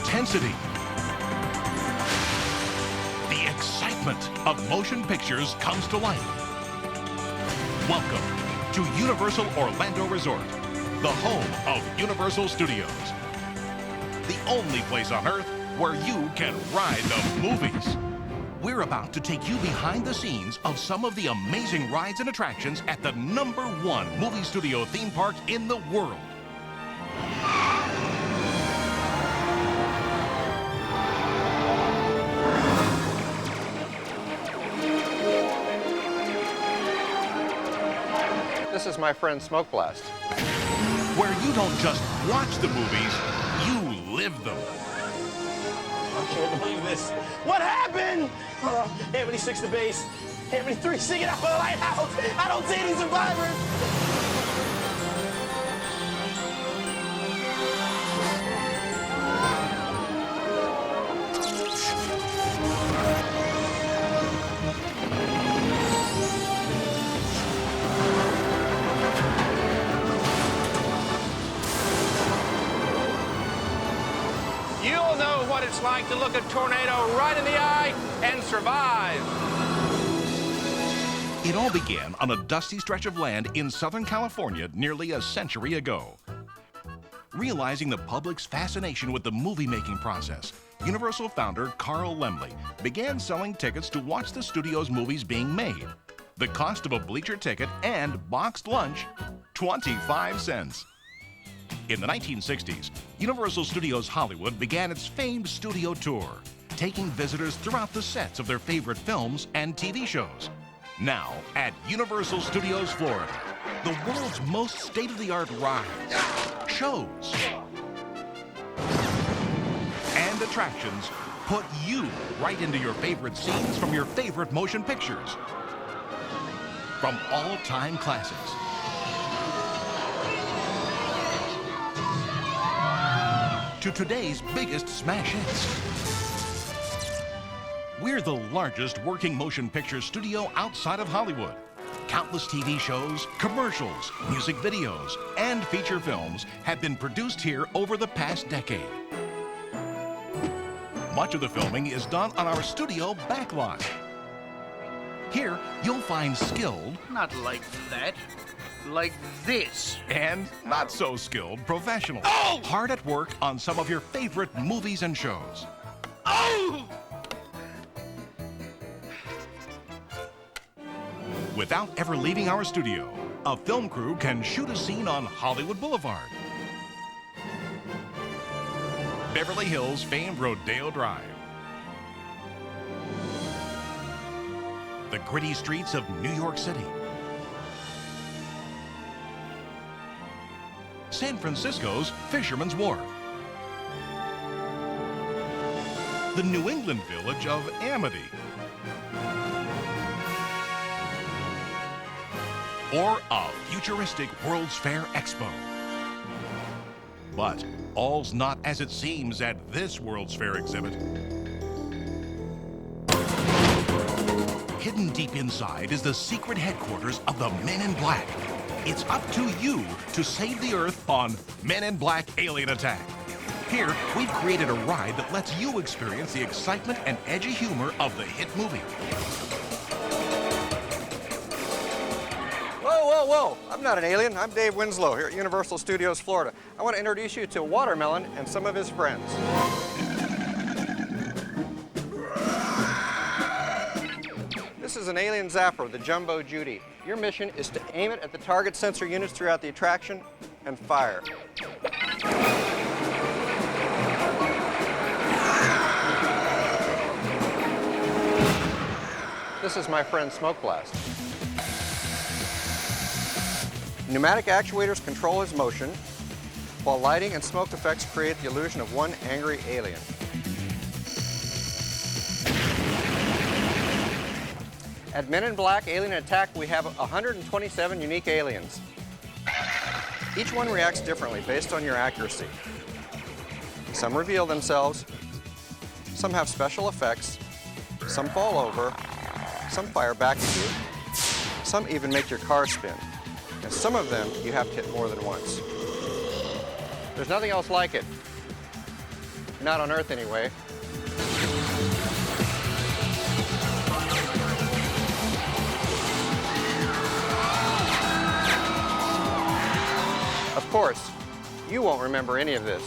intensity, the excitement of motion pictures comes to life. Welcome to Universal Orlando Resort, the home of Universal Studios. The only place on Earth where you can ride the movies. We're about to take you behind the scenes of some of the amazing rides and attractions at the #1 movie studio theme park in the world. This is my friend Smoke Blast. Where you don't just watch the movies, you live them. I can't believe this. What happened? Anthony 6 to base. Anthony 3 singing out of the lighthouse. I don't see any survivors. You'll know what it's like to look a tornado right in the eye and survive. It all began on a dusty stretch of land in Southern California nearly a century ago. Realizing the public's fascination with the movie-making process, Universal founder Carl Laemmle began selling tickets to watch the studio's movies being made. The cost of a bleacher ticket and boxed lunch, 25 cents. In the 1960s, Universal Studios Hollywood began its famed studio tour, taking visitors throughout the sets of their favorite films and TV shows. Now, at Universal Studios Florida, the world's most state-of-the-art rides, shows, and attractions put you right into your favorite scenes from your favorite motion pictures. From all-time classics to today's biggest smash hits. We're the largest working motion picture studio outside of Hollywood. Countless TV shows, commercials, music videos, and feature films have been produced here over the past decade. Much of the filming is done on our studio backlot. Here, you'll find skilled, Not like that. Like this. and not so skilled professionals. Oh! Hard at work on some of your favorite movies and shows. Oh! Without ever leaving our studio, a film crew can shoot a scene on Hollywood Boulevard, Beverly Hills famed Rodeo Drive, the gritty streets of New York City, San Francisco's Fisherman's Wharf, the New England village of Amity, or a futuristic World's Fair Expo. But all's not as it seems at this World's Fair exhibit. Hidden deep inside is the secret headquarters of the Men in Black. It's up to you to save the Earth on Men in Black Alien Attack. Here, we've created a ride that lets you experience the excitement and edgy humor of the hit movie. Whoa, whoa, whoa. I'm not an alien. I'm Dave Winslow here at Universal Studios Florida. I want to introduce you to Watermelon and some of his friends. This is an alien zapper, the Jumbo Judy. Your mission is to aim it at the target sensor units throughout the attraction and fire. This is my friend Smoke Blast. Pneumatic actuators control his motion, while lighting and smoke effects create the illusion of one angry alien. At Men in Black Alien Attack, we have 127 unique aliens. Each one reacts differently based on your accuracy. Some reveal themselves, some have special effects, some fall over, some fire back at you, some even make your car spin. And some of them you have to hit more than once. There's nothing else like it. Not on Earth, anyway. Of course, you won't remember any of this.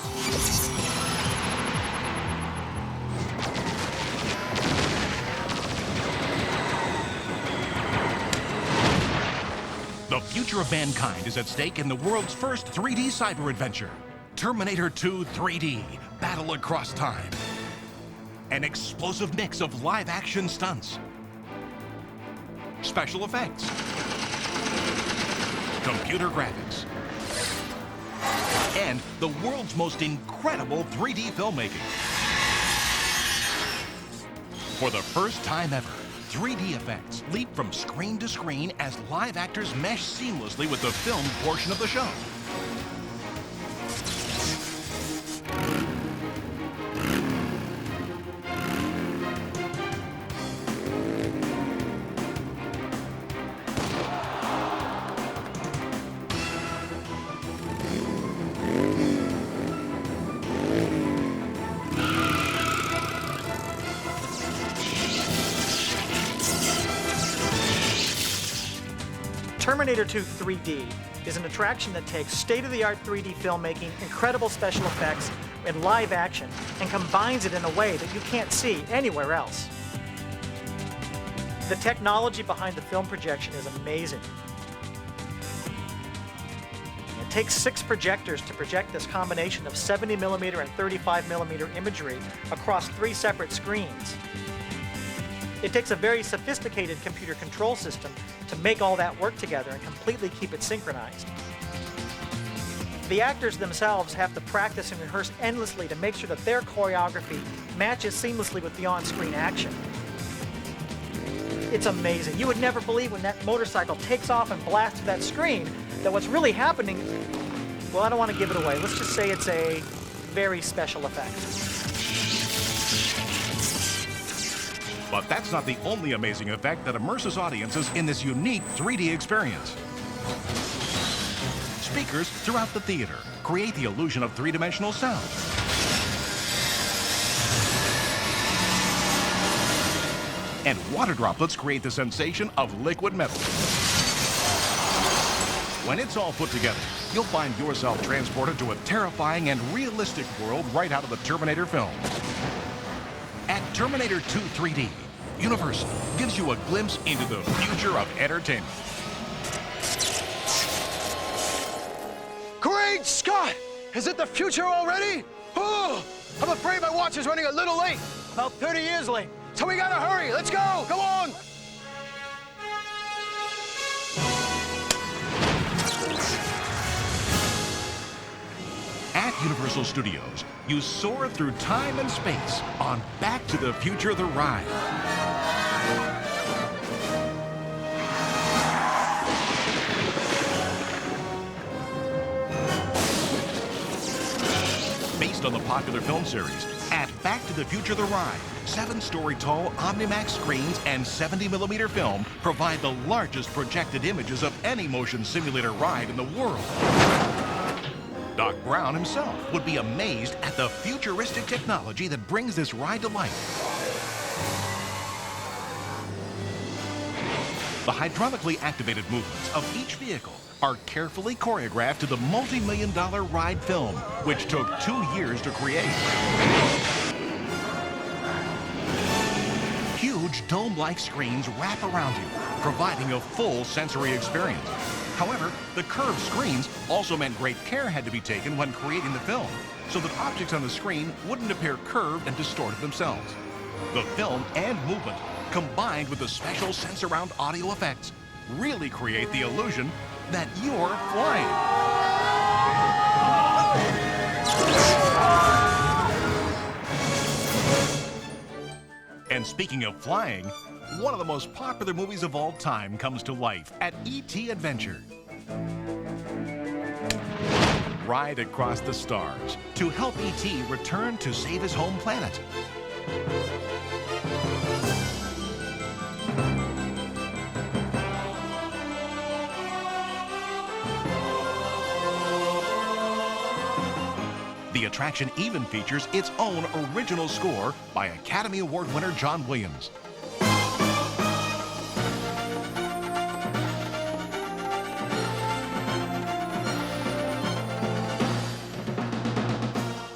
The future of mankind is at stake in the world's first 3D cyber adventure. Terminator 2 3D, Battle Across Time. An explosive mix of live-action stunts, special effects, computer graphics, and the world's most incredible 3D filmmaking. For the first time ever, 3D effects leap from screen to screen as live actors mesh seamlessly with the filmed portion of the show. Terminator 2 3D is an attraction that takes state-of-the-art 3D filmmaking, incredible special effects, and live action, and combines it in a way that you can't see anywhere else. The technology behind the film projection is amazing. It takes 6 projectors to project this combination of 70mm and 35mm imagery across 3 separate screens. It takes a very sophisticated computer control system to make all that work together and completely keep it synchronized. The actors themselves have to practice and rehearse endlessly to make sure that their choreography matches seamlessly with the on-screen action. It's amazing. You would never believe when that motorcycle takes off and blasts through that screen that what's really happening, well, I don't want to give it away. Let's just say it's a very special effect. But that's not the only amazing effect that immerses audiences in this unique 3D experience. Speakers throughout the theater create the illusion of three-dimensional sound. And water droplets create the sensation of liquid metal. When it's all put together, you'll find yourself transported to a terrifying and realistic world right out of the Terminator film. At Terminator 2 3D, Universal gives you a glimpse into the future of entertainment. Great Scott! Is it the future already? Oh, I'm afraid my watch is running a little late. About 30 years late. So we gotta hurry. Let's go. Come on. At Universal Studios, you soar through time and space on Back to the Future the Ride. Based on the popular film series, at Back to the Future the Ride, 7-story tall Omnimax screens and 70mm film provide the largest projected images of any motion simulator ride in the world. Doc Brown himself would be amazed at the futuristic technology that brings this ride to life. The hydraulically activated movements of each vehicle are carefully choreographed to the multi-million-dollar ride film, which took 2 years to create. Huge dome-like screens wrap around you, providing a full sensory experience. However, the curved screens also meant great care had to be taken when creating the film, so that objects on the screen wouldn't appear curved and distorted themselves. The film and movement, combined with the special sense-around audio effects, really create the illusion that you're flying. And speaking of flying, one of the most popular movies of all time comes to life at E.T. Adventure. Ride across the stars to help E.T. return to save his home planet. The The attraction even features its own original score by Academy Award winner John Williams.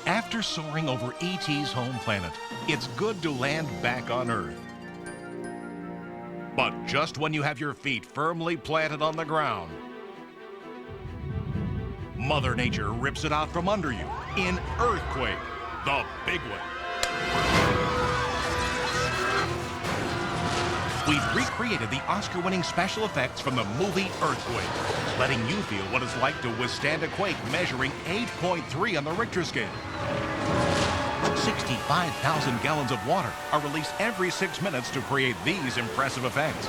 After soaring over E.T.'s home planet, it's good to land back on Earth. But just when you have your feet firmly planted on the ground, Mother Nature rips it out from under you in Earthquake, the big one. We've recreated the Oscar-winning special effects from the movie Earthquake, letting you feel what it's like to withstand a quake measuring 8.3 on the Richter scale. 65,000 gallons of water are released every 6 minutes to create these impressive effects.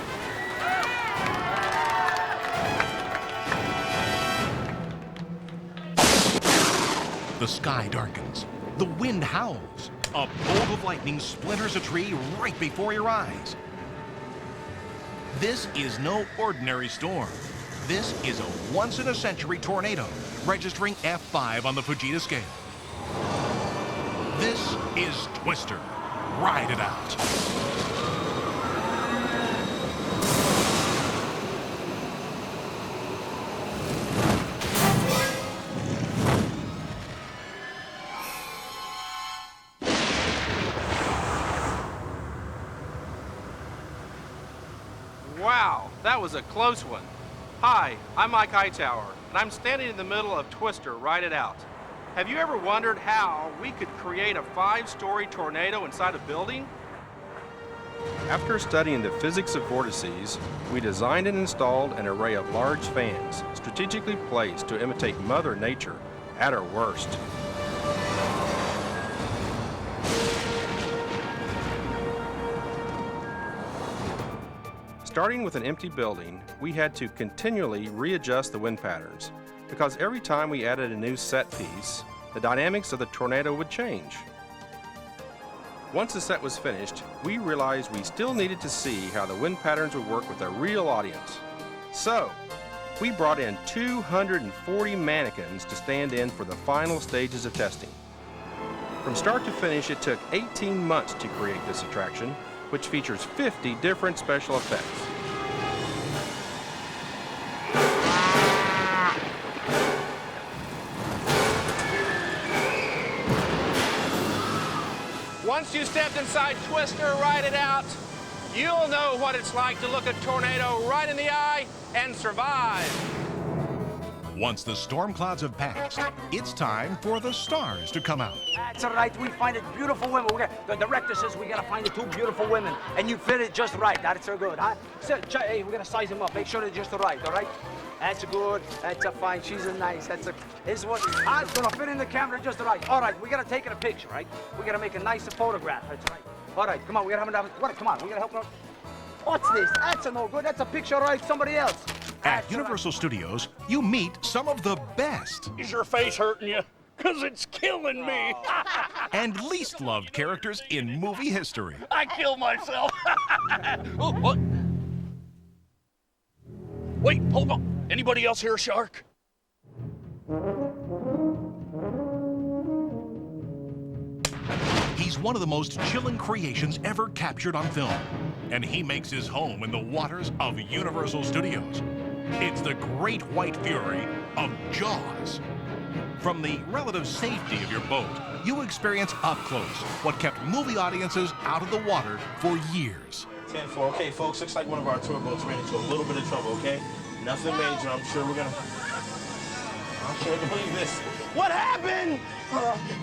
The sky darkens, the wind howls, a bolt of lightning splinters a tree right before your eyes. This is no ordinary storm. This is a once-in-a-century tornado, registering F5 on the Fujita scale. This is Twister. Ride it out. Wow, that was a close one. Hi, I'm Mike Hightower, and I'm standing in the middle of Twister, Ride It Out. Have you ever wondered how we could create a 5-story tornado inside a building? After studying the physics of vortices, we designed and installed an array of large fans, strategically placed to imitate Mother Nature at her worst. Starting with an empty building, we had to continually readjust the wind patterns, because every time we added a new set piece, the dynamics of the tornado would change. Once the set was finished, we realized we still needed to see how the wind patterns would work with a real audience. So, we brought in 240 mannequins to stand in for the final stages of testing. From start to finish, it took 18 months to create this attraction, which features 50 different special effects. Once you stepped inside Twister, Ride It Out, you'll know what it's like to look a tornado right in the eye and survive. Once the storm clouds have passed, it's time for the stars to come out. That's all right. We find it beautiful women. The director says we gotta find the 2 beautiful women, and you fit it just right. That's so good, huh? So, hey, we're gonna size them up. Make sure they're just right. All right? That's good. That's a fine. She's a nice. That's a. This one. It's gonna fit in the camera just right. All right. We gotta take a picture, right? We gotta make a nice photograph. That's right. All right. Come on. We gotta have what? Come on. We gotta help her. What's this? That's a no good. That's a picture of somebody else. At Universal Studios, you meet some of the best Is your face hurting you? Because it's killing me. and least loved characters in movie history. I killed myself. Oh, what? Wait, hold on. Anybody else hear a shark? He's one of the most chilling creations ever captured on film, and he makes his home in the waters of Universal Studios. It's the Great White Fury of Jaws. From the relative safety of your boat, you experience up close what kept movie audiences out of the water for years. 10-4. Okay, folks, looks like one of our tour boats ran into a little bit of trouble, okay? Nothing major. I'm sure I can't believe this. What happened?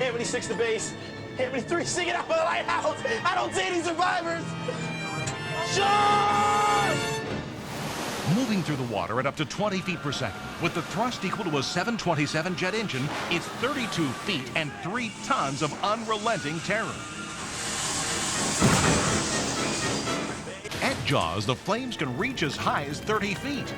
Anthony 6 to base. Anthony 3 singing out of the lighthouse. I don't see any survivors. Shark! Moving through the water at up to 20 feet per second, with the thrust equal to a 727 jet engine, it's 32 feet and 3 tons of unrelenting terror. At Jaws, the flames can reach as high as 30 feet.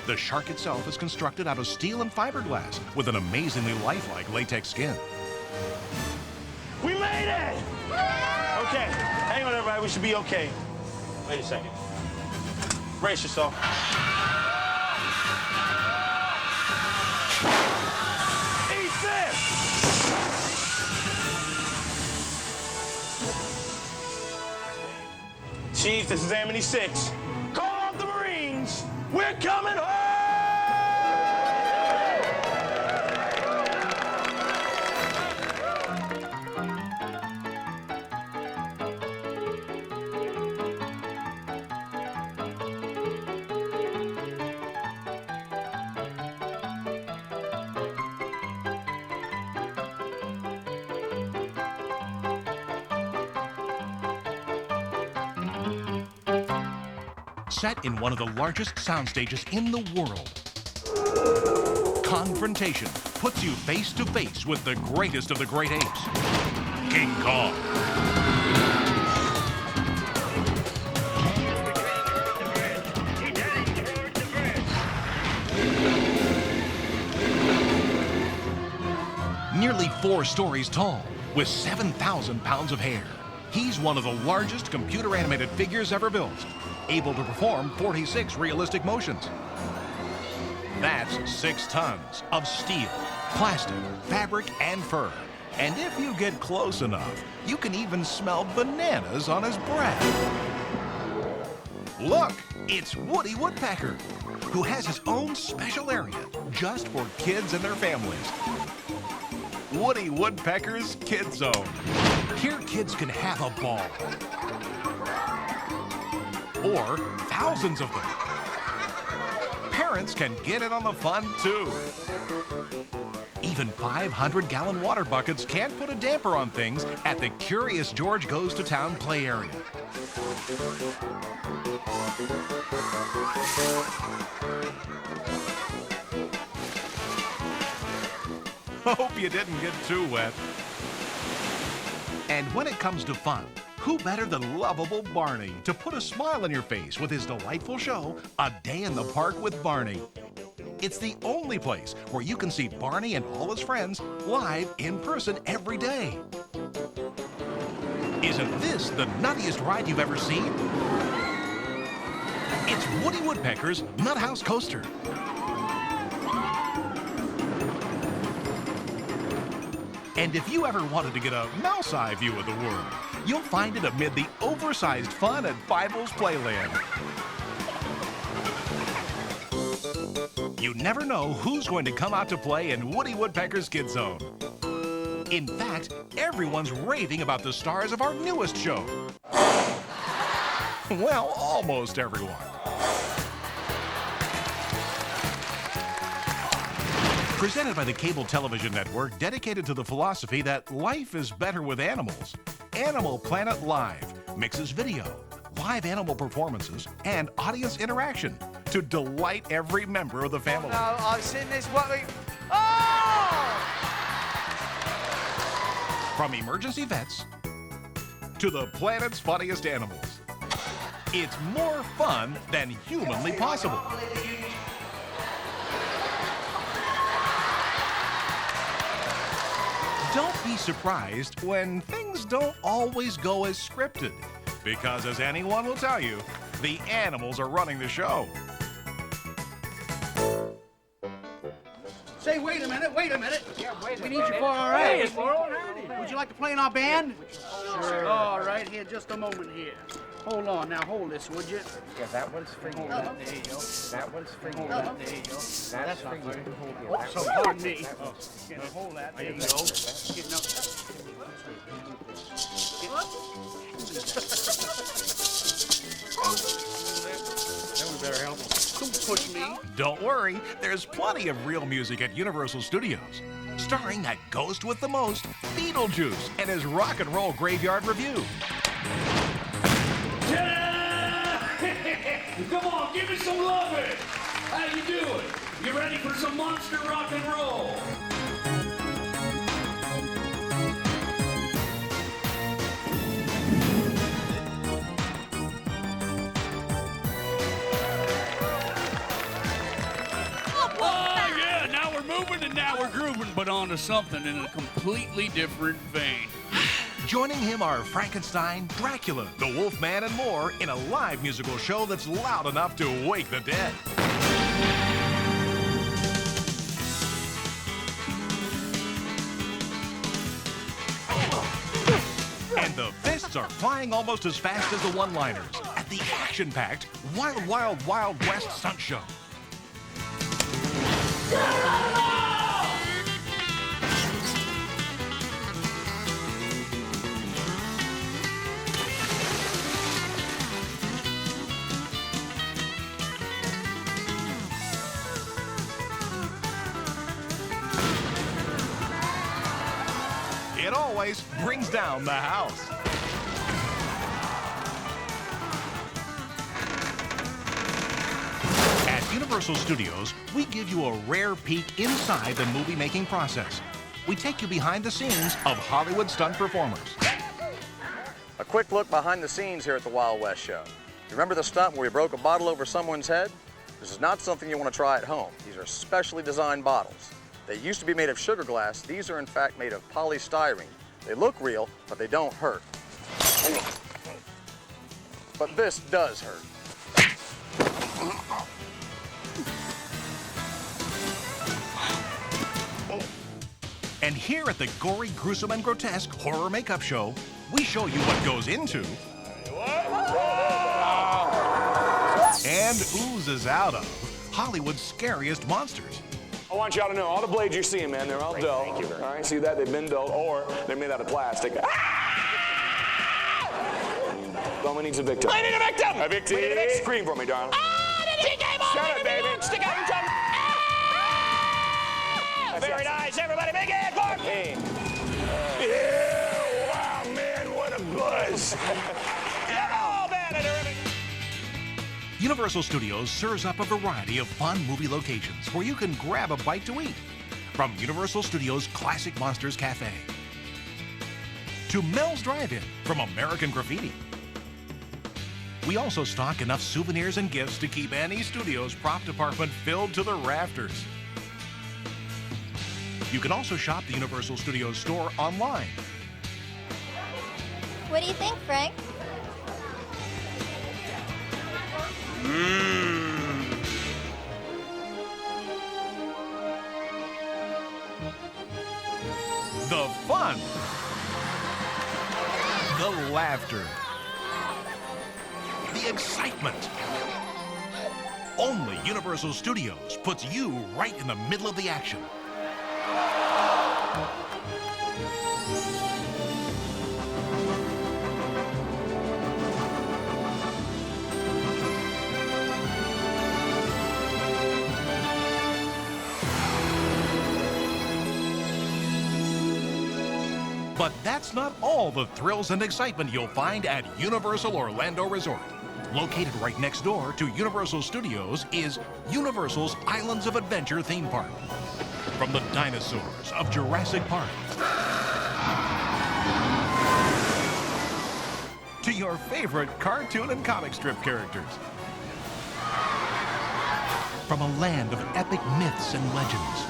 The shark itself is constructed out of steel and fiberglass with an amazingly lifelike latex skin. We made it! Okay, hang on, everybody. We should be okay. Wait a second. Brace yourself. Eat this! Chief, this is Amity 6. Call off the Marines. We're coming home! Set in one of the largest sound stages in the world, Confrontation puts you face to face with the greatest of the great apes, King Kong. Nearly 4 stories tall, with 7,000 pounds of hair. He's one of the largest computer-animated figures ever built, able to perform 46 realistic motions. That's 6 tons of steel, plastic, fabric, and fur. And if you get close enough, you can even smell bananas on his breath. Look, it's Woody Woodpecker, who has his own special area just for kids and their families. Woody Woodpecker's Kid Zone. Here kids can have a ball. Or thousands of them. Parents can get in on the fun too. Even 500-gallon water buckets can't put a damper on things at the Curious George Goes to Town play area. Hope you didn't get too wet. And when it comes to fun, who better than lovable Barney to put a smile on your face with his delightful show, A Day in the Park with Barney. It's the only place where you can see Barney and all his friends live in person every day. Isn't this the nuttiest ride you've ever seen? It's Woody Woodpecker's Nut House Coaster. And if you ever wanted to get a mouse-eye view of the world, you'll find it amid the oversized fun at Fievel's Playland. You never know who's going to come out to play in Woody Woodpecker's Kid Zone. In fact, everyone's raving about the stars of our newest show. Well, almost everyone. Presented by the cable television network dedicated to the philosophy that life is better with animals, Animal Planet Live mixes video, live animal performances, and audience interaction to delight every member of the family. No, I've seen this. What we... Oh! From emergency vets to the planet's funniest animals, it's more fun than humanly possible. Don't be surprised when things don't always go as scripted, because as anyone will tell you, the animals are running the show. Say, wait a minute. Yeah, wait. We need you for our act. Hey, Laurel, howdy. Would you like to play in our band? Sure. All right, here, just a moment here. Hold on, now hold this, would you? Yeah, that one's for you. There you go. That one's for you. There you go. That's for you. Oh, so pardon me. Can I hold that? There you go. Then we better help him. Don't push me. Don't worry, there's plenty of real music at Universal Studios, starring that ghost with the most, Beetlejuice, and his rock and roll graveyard review. Come on, give me some loving. How you doing? You ready for some monster rock and roll? Oh yeah, now we're moving and now we're grooving, but onto something in a completely different vein. Joining him are Frankenstein, Dracula, the Wolfman, and more in a live musical show that's loud enough to wake the dead. And the fists are flying almost as fast as the one-liners at the action-packed Wild Wild Wild West stunt show. It always brings down the house. At Universal Studios, we give you a rare peek inside the movie-making process. We take you behind the scenes of Hollywood stunt performers. A quick look behind the scenes here at the Wild West Show. Remember the stunt where we broke a bottle over someone's head? This is not something you want to try at home. These are specially designed bottles. They used to be made of sugar glass. These are in fact made of polystyrene. They look real, but they don't hurt. But this does hurt. And here at the Gory, Gruesome, and Grotesque Horror Makeup Show, we show you what goes into and oozes out of Hollywood's scariest monsters. I want y'all to know, all the blades you're seeing, man, they're all dull. Thank you very much. All right, see that? They've been dulled, or they're made out of plastic. Bowman needs a victim. I need a victim! A victim! We need a victim. Scream for me, darling. Shut up, baby! Stick out your tongue! Very nice, everybody, big hand for me! Yeah, wow, man, what a buzz. Oh, man, a terrific... Universal Studios serves up a variety of fun movie locations where you can grab a bite to eat. From Universal Studios' Classic Monsters Cafe to Mel's Drive-In from American Graffiti. We also stock enough souvenirs and gifts to keep Annie Studios' prop department filled to the rafters. You can also shop the Universal Studios store online. What do you think, Frank? The fun. The laughter. The excitement. Only Universal Studios puts you right in the middle of the action. But that's not all the thrills and excitement you'll find at Universal Orlando Resort. Located right next door to Universal Studios is Universal's Islands of Adventure theme park. From the dinosaurs of Jurassic Park to your favorite cartoon and comic strip characters. From a land of epic myths and legends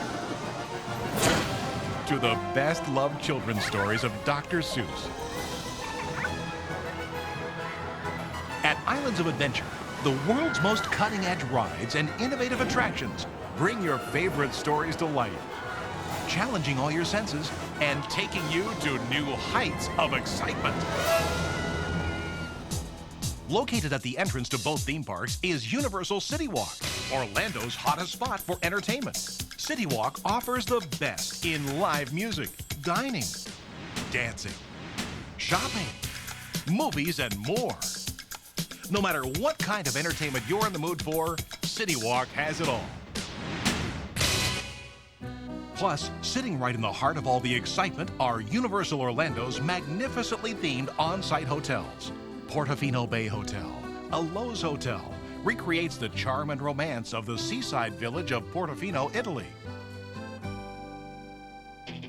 to the best-loved children's stories of Dr. Seuss. At Islands of Adventure, the world's most cutting-edge rides and innovative attractions bring your favorite stories to life, challenging all your senses and taking you to new heights of excitement. Located at the entrance to both theme parks is Universal City Walk, Orlando's hottest spot for entertainment. City Walk offers the best in live music, dining, dancing, shopping, movies, and more. No matter what kind of entertainment you're in the mood for, City Walk has it all. Plus, sitting right in the heart of all the excitement are Universal Orlando's magnificently themed on-site hotels. Portofino Bay Hotel, a Lowe's hotel, recreates the charm and romance of the seaside village of Portofino, Italy.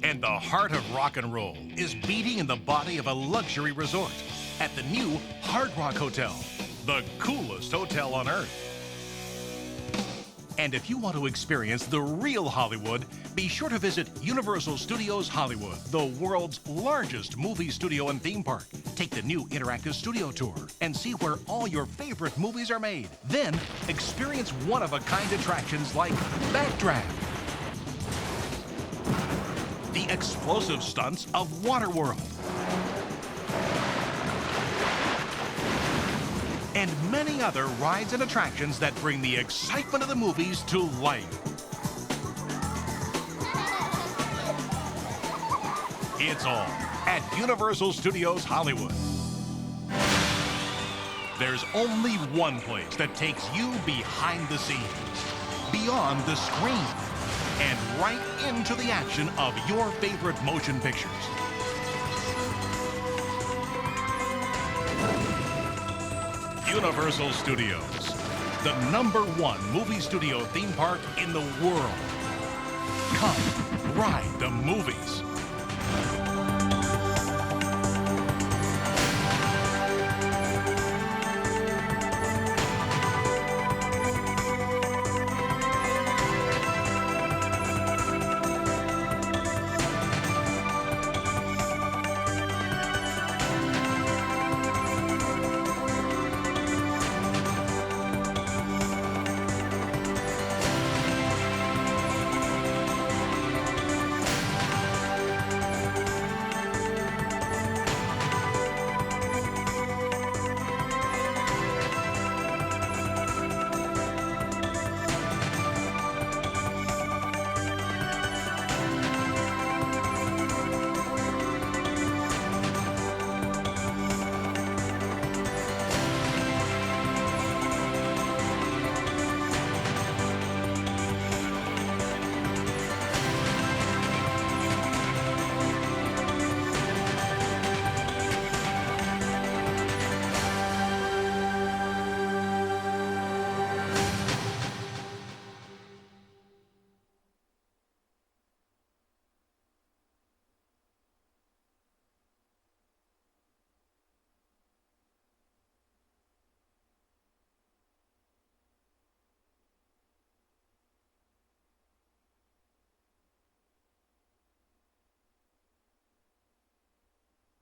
And the heart of rock and roll is beating in the body of a luxury resort at the new Hard Rock Hotel, the coolest hotel on earth. And if you want to experience the real Hollywood, be sure to visit Universal Studios Hollywood, the world's largest movie studio and theme park. Take the new interactive studio tour and see where all your favorite movies are made. Then experience one-of-a-kind attractions like Backdraft, the explosive stunts of Waterworld, and many other rides and attractions that bring the excitement of the movies to life. It's all at Universal Studios Hollywood. There's only one place that takes you behind the scenes, beyond the screen, and right into the action of your favorite motion pictures. Universal Studios, the #1 movie studio theme park in the world. Come, ride the movies.